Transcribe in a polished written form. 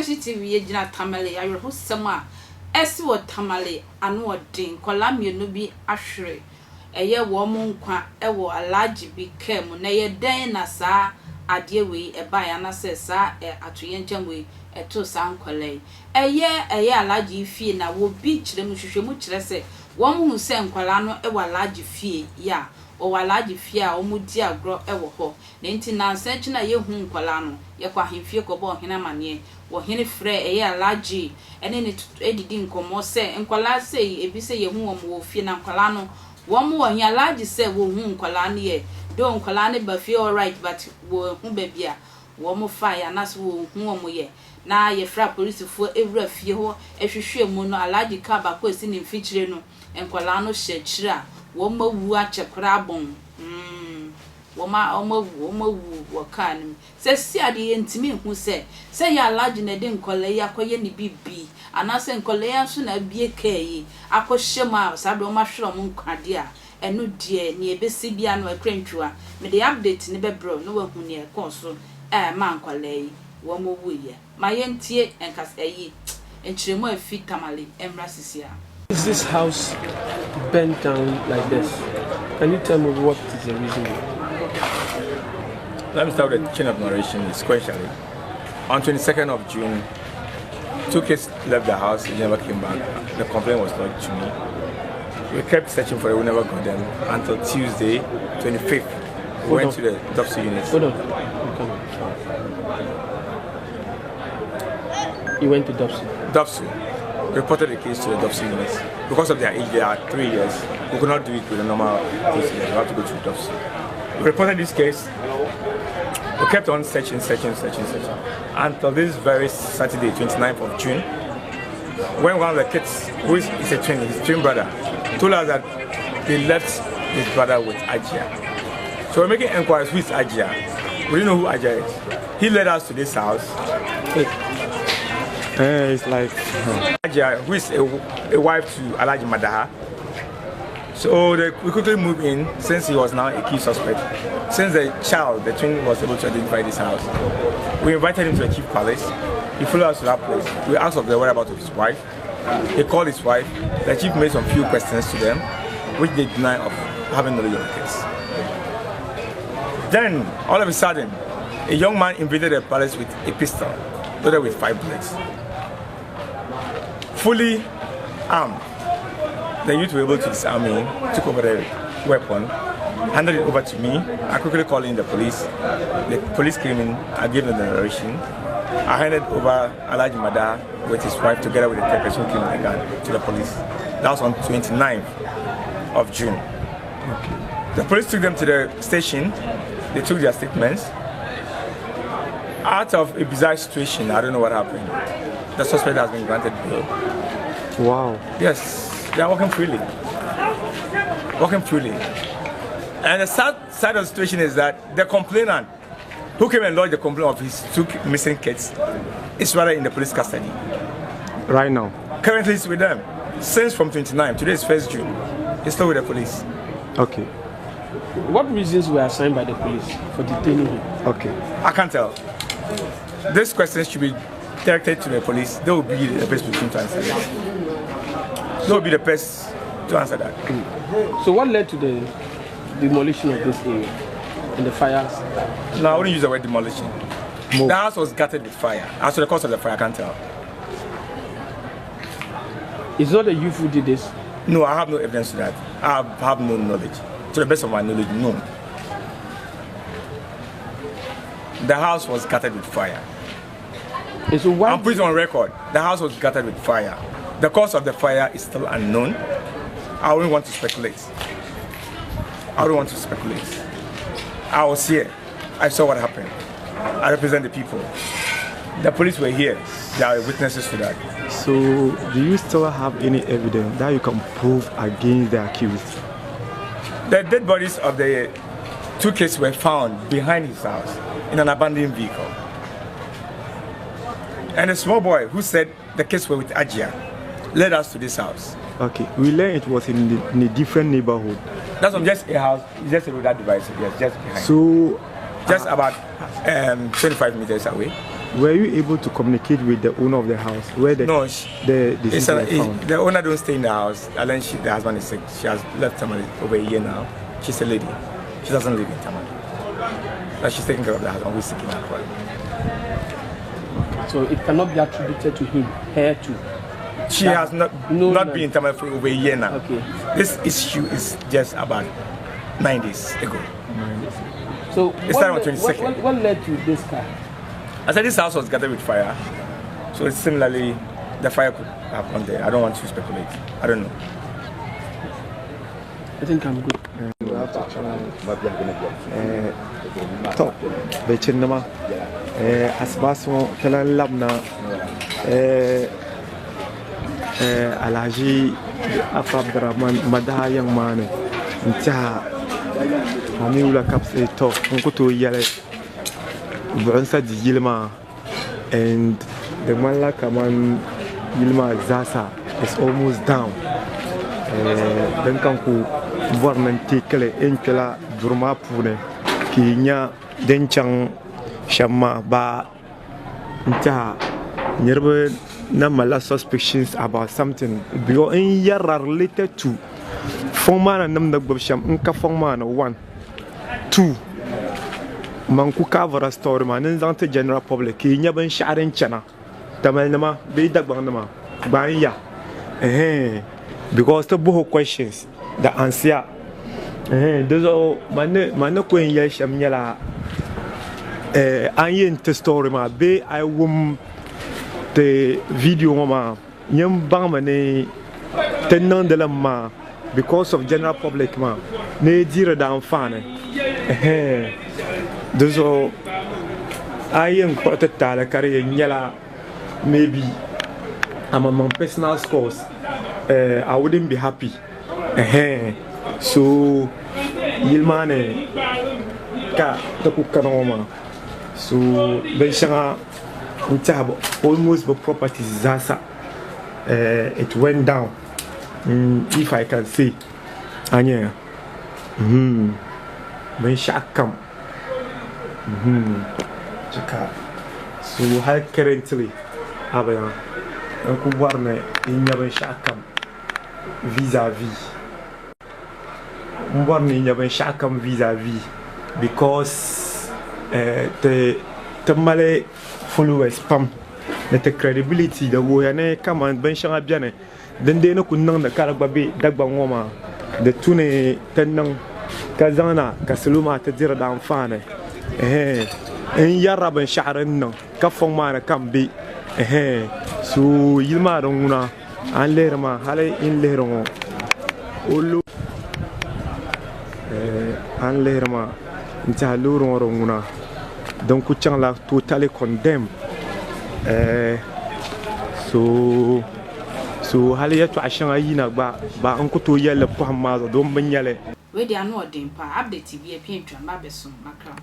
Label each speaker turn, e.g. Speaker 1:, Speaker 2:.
Speaker 1: sensitive gina Tamale ayerho sema esi wo Tamale anu odin kola mienu bi ahwere eye wo mo nkwa ewo alaji bi kem na ye den na saa ade we eba ya na se saa atoye nkyam we eto saa nkolai eye alaji fie na wo bi kire mu hwehwe mu kire se wo mu se nkola no ewo alaji fie ya o walaji fie a omudi agro ewo ho na nti na nsanchi na ye hu nkola no ye kwa hemfie ko bo hena mane wo hene frɛ eye alaji ene ne edidi nkomo se nkola se ebi se ye hu wo mo fie na nkola no wo mo wo hia alaji se wo hu nkola ne ye do nkola ne ba fie all right but wo hu ba bia wo mo fa ya na so wo hu wo mo ye na ye fra police fo ewura fie ho ehwehwe mu no alaji ka ba ko esi ne mfikire no nkola no hye kira wo ma wu a chekra bon wo ma wu wo kan se si ade ye ntimi hu se ya alaji na de nkola ya koye ni bibi ana se nkola ya so na bie kai akohye ma sa do ma hwero mo nkwade a enu die ne ebesi bia no akrantwa me de update ne bebro no wa hu ne konso ma nkola yi wo mo wu ye ma ye ntie enkas yi enchiremo afi Tamale emra sisia.
Speaker 2: Is this house bent down like this? Can you tell me what is the reason?
Speaker 3: Let me start with the chain of narration sequentially. On 22nd of June, 2 kids left the house, they never came back. The complaint was lodged to me. We kept searching for it, we never got them until Tuesday, 25th. We went to the autopsy unit.
Speaker 2: Hold on. You went to
Speaker 3: Dopsy. Reported the case to the adoption unit. Because of their age, they are 3 years. We could not do it with a normal procedure. We have to go to the adoption. We reported this case. We kept on searching until this very Saturday, 29th of June, when one of the kids, who is a twin, his twin brother, told us that they left his brother with Ajia. So we're making inquiries, who is Ajia? We didn't know who Ajia is. He led us to this house.
Speaker 2: It's like
Speaker 3: Ajia, who is a wife to Alaji Madaha. So we quickly moved in since he was now a key suspect. Since the child, the twin, was able to identify this house, we invited him to the chief palace. He followed us to that place. We asked of the whereabouts of his wife. He called his wife. The chief made some few questions to them, which they deny of having knowledge of the case. Then, all of a sudden, a young man invaded the palace with a pistol, loaded with 5 bullets. Fully armed. The youth were able to disarm me, took over the weapon, handed it over to me. I quickly called in the police. The police came in, I gave them the narration. I handed over Alaji Mada with his wife together with the third person who came with the gun to the police. That was on 29th of June.
Speaker 2: Okay.
Speaker 3: The police took them to the station. They took their statements. Out of a bizarre situation, I don't know what happened. The suspect has been granted bail.
Speaker 2: Wow.
Speaker 3: Yes. They are walking freely. And the sad side of the situation is that the complainant, who came and lodged the complaint of his 2 missing kids, is rather in the police custody.
Speaker 2: Right now?
Speaker 3: Currently he's with them. Since from 29, today is 1st June. He's still with the police.
Speaker 2: Okay. What reasons were assigned by the police for detaining him? Okay.
Speaker 3: I can't tell. This question should be directed to the police. They will be the best person to answer that. They will be the best to answer that.
Speaker 2: So what led to the demolition of this area and the fires?
Speaker 3: No, I wouldn't use the word demolition. The house was gutted with fire. As to the cause of the fire, I can't tell.
Speaker 2: It's not the youth who did this?
Speaker 3: No, I have no evidence to that. I have no knowledge. To the best of my knowledge, no. The house was gutted with fire.
Speaker 2: And so why?
Speaker 3: I'm putting on record. The house was gutted with fire. The cause of the fire is still unknown. I wouldn't want to speculate. I was here. I saw what happened. I represent the people. The police were here. They are witnesses to that.
Speaker 4: So, do you still have any evidence that you can prove against the accused?
Speaker 3: The dead bodies of the 2 kids were found behind his house in an abandoned vehicle. And a small boy who said the kids were with Ajia led us to this house.
Speaker 4: Okay, we learned it was in a different neighborhood.
Speaker 3: That's just a house, just a that device, yes, just behind.
Speaker 4: So,
Speaker 3: just about 25 meters away.
Speaker 4: Were you able to communicate with the owner of the house where the
Speaker 3: No,
Speaker 4: the
Speaker 3: owner don't stay in the house. And then the husband is sick. She has left Tamale over a year now. She's a lady. She doesn't live in Tamale. But she's taking care of the husband who's sick in her.
Speaker 2: So it cannot be attributed to him, her too.
Speaker 3: She has not been in Tamale for over a year now.
Speaker 2: Okay.
Speaker 3: This issue is just about 9 days ago.
Speaker 2: So
Speaker 3: it started on 22nd.
Speaker 2: What led to this car?
Speaker 3: I said this house was gathered with fire. So it's similarly, the fire could have gone there. I don't want to speculate. I don't know.
Speaker 2: I think I'm good.
Speaker 4: Top. Bechinama. Asbason Kalan Labna. Alaji Afabdraman Madaha young man. Nta Hamiula Capse top. Unkutu Yale. Bronsa di Yilma. And the Mallam Yilma Zasa is almost down. Dan kanku bʊrn tekele enkela durma pune kinya denchang shamma ba nta nirbe na mala suspicions about something because in yara related to forma na nam da gbasham nka forma na 1 2 man ku cover story man nan ta general public kinya ban sha'arin chana tamal nama be dagbang nama ban ya because the boho questions the answer those are man ko yin yasham nyala an yin the story ma be I wum the video ma nyam bang mane tenan de la ma because of general public ma ne dire da enfane those are ayen ko tala kare nyala maybe I'm on my personal scores. I wouldn't be happy. So, Yilmane ka takukanoma. So, Benshanga Untabo almost the properties Zasa. It went down. If I can say, Anya. Benshakam. So, how currently, Abaya. Uncle Warner in Yaban Shakam vis-a-vis. Warner in Yaban Shakam vis-a-vis because the Tamale followers pam the credibility the way come and benching up Jane. Then they no could know the Karababi Dagbangoma, the Tune Tenang Kazana, Kasaluma Tadira down fane. And Yaraban Sharan, Kafomana can be. So Yilma Ronguna and Lerma Hale in Leron Ulu and Lerma into Luron Ronguna. Don't Kuchang la totally condemned. So Hale to Ashangayina ba Uncle to Yellow Pahama, don't Benyale.
Speaker 1: Where they are not dim, update TV, a paint to Mabeson, Macron.